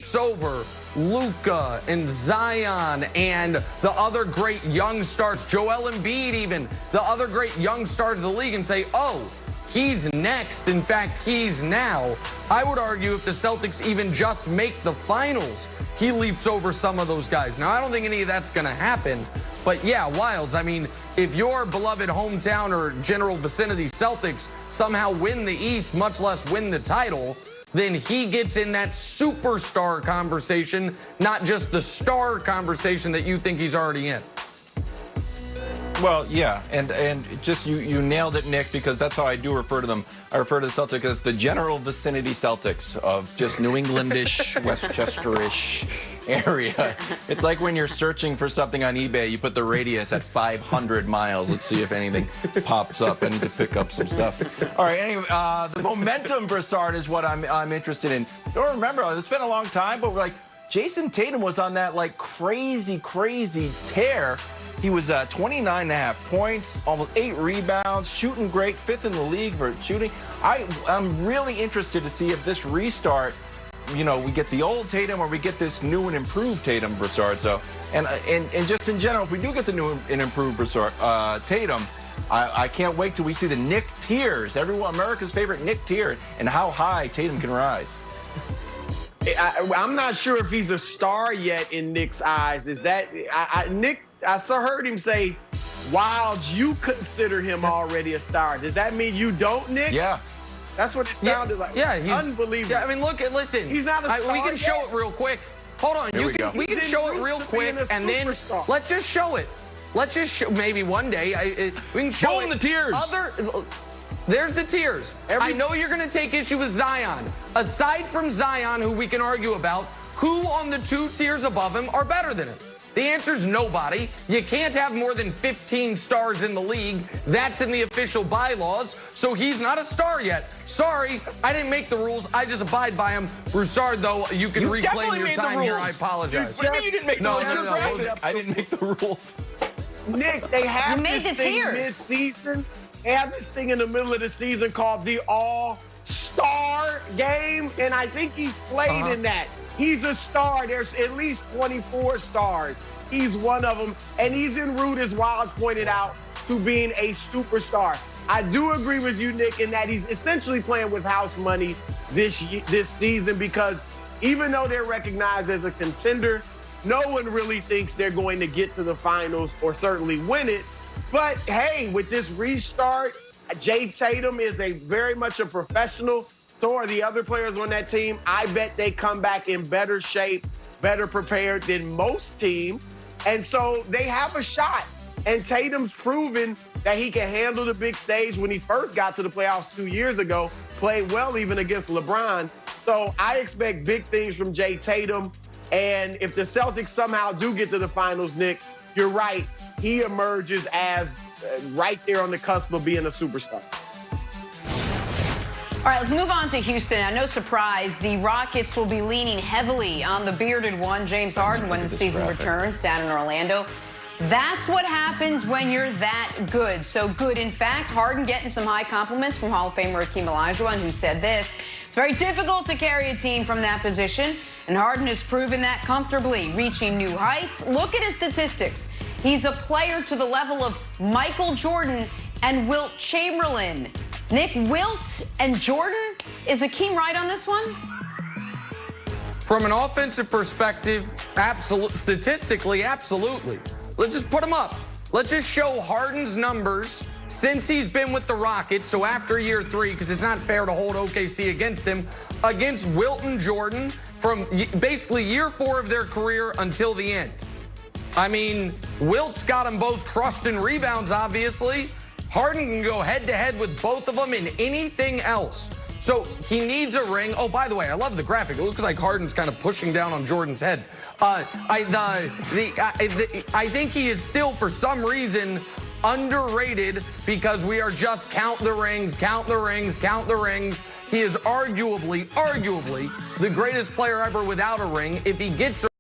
over Luka and Zion and the other great young stars, Joel Embiid even, the other great young stars of the league, and say, oh, he's next. In fact, he's now. I would argue if the Celtics even just make the finals, he leaps over some of those guys. Now, I don't think any of that's going to happen. But yeah, Wilds, I mean, if your beloved hometown or general vicinity Celtics somehow win the East, much less win the title, then he gets in that superstar conversation, not just the star conversation that you think he's already in. Well, yeah, and just you nailed it, Nick, because that's how I do refer to them. I refer to the Celtics as the general vicinity Celtics of just New Englandish, Westchester-ish area. It's like when you're searching for something on eBay, you put the radius at 500 miles. Let's see if anything pops up. I need to pick up some stuff. All right, anyway, the momentum Broussard is what I'm interested in. Don't remember, it's been a long time, but like Jayson Tatum was on that like crazy tear. He was 29.5 points, almost 8 rebounds, shooting great, 5th in the league for shooting. I'm really interested to see if this restart, you know, we get the old Tatum or we get this new and improved Tatum, Broussard. So, and just in general, if we do get the new and improved Broussard, Tatum, I can't wait till we see the Nick tiers. Everyone, America's favorite Nick tier, and how high Tatum can rise. I'm not sure if he's a star yet in Nick's eyes. Is that Nick? I heard him say, Wilds, you consider him already a star. Does that mean you don't, Nick? Yeah. That's what it sounded like. Yeah, he's unbelievable. Yeah, I mean, listen. He's not a star we can show it real quick. Hold on. We can show it real quick, and then let's just show it. Let's just show, maybe one day we can show the tiers. There's the tiers. I know you're going to take issue with Zion. Aside from Zion, who we can argue about, who on the 2 tiers above him are better than him? The answer is nobody. You can't have more than 15 stars in the league. That's in the official bylaws. So he's not a star yet. Sorry, I didn't make the rules. I just abide by them. Broussard, though, you can reclaim your time here. I apologize. What do you mean you didn't make the rules? No. I didn't make the rules. Nick, they have you made this the thing tiers. mid-season. They have this thing in the middle of the season called the All-Star game, and I think he's played in that. He's a star. There's at least 24 stars. He's one of them, and he's en route, as Wild pointed out, to being a superstar. I do agree with you, Nick, in that he's essentially playing with house money this season, because even though they're recognized as a contender, no one really thinks they're going to get to the finals or certainly win it. But, hey, with this restart, Jay Tatum is very much a professional. So are the other players on that team. I bet they come back in better shape, better prepared than most teams. And so they have a shot. And Tatum's proven that he can handle the big stage. When he first got to the playoffs 2 years ago, played well even against LeBron. So I expect big things from Jay Tatum. And if the Celtics somehow do get to the finals, Nick, you're right. He emerges as right there on the cusp of being a superstar. All right, let's move on to Houston. Now, no surprise, the Rockets will be leaning heavily on the bearded one, James Harden, when the season returns down in Orlando. That's what happens when you're that good. So good, in fact, Harden getting some high compliments from Hall of Famer Hakeem Olajuwon, who said this: it's very difficult to carry a team from that position, and Harden has proven that comfortably, reaching new heights. Look at his statistics. He's a player to the level of Michael Jordan and Wilt Chamberlain. Nick, Wilt and Jordan, is Hakeem right on this one? From an offensive perspective, statistically, absolutely. Let's just put them up. Let's just show Harden's numbers since he's been with the Rockets, so after year 3, because it's not fair to hold OKC against him, against Wilt and Jordan from basically year 4 of their career until the end. I mean, Wilt's got them both crushed in rebounds, obviously. Harden can go head-to-head with both of them in anything else. So he needs a ring. Oh, by the way, I love the graphic. It looks like Harden's kind of pushing down on Jordan's head. I think he is still, for some reason, underrated because we are just count the rings. He is arguably the greatest player ever without a ring. If he gets a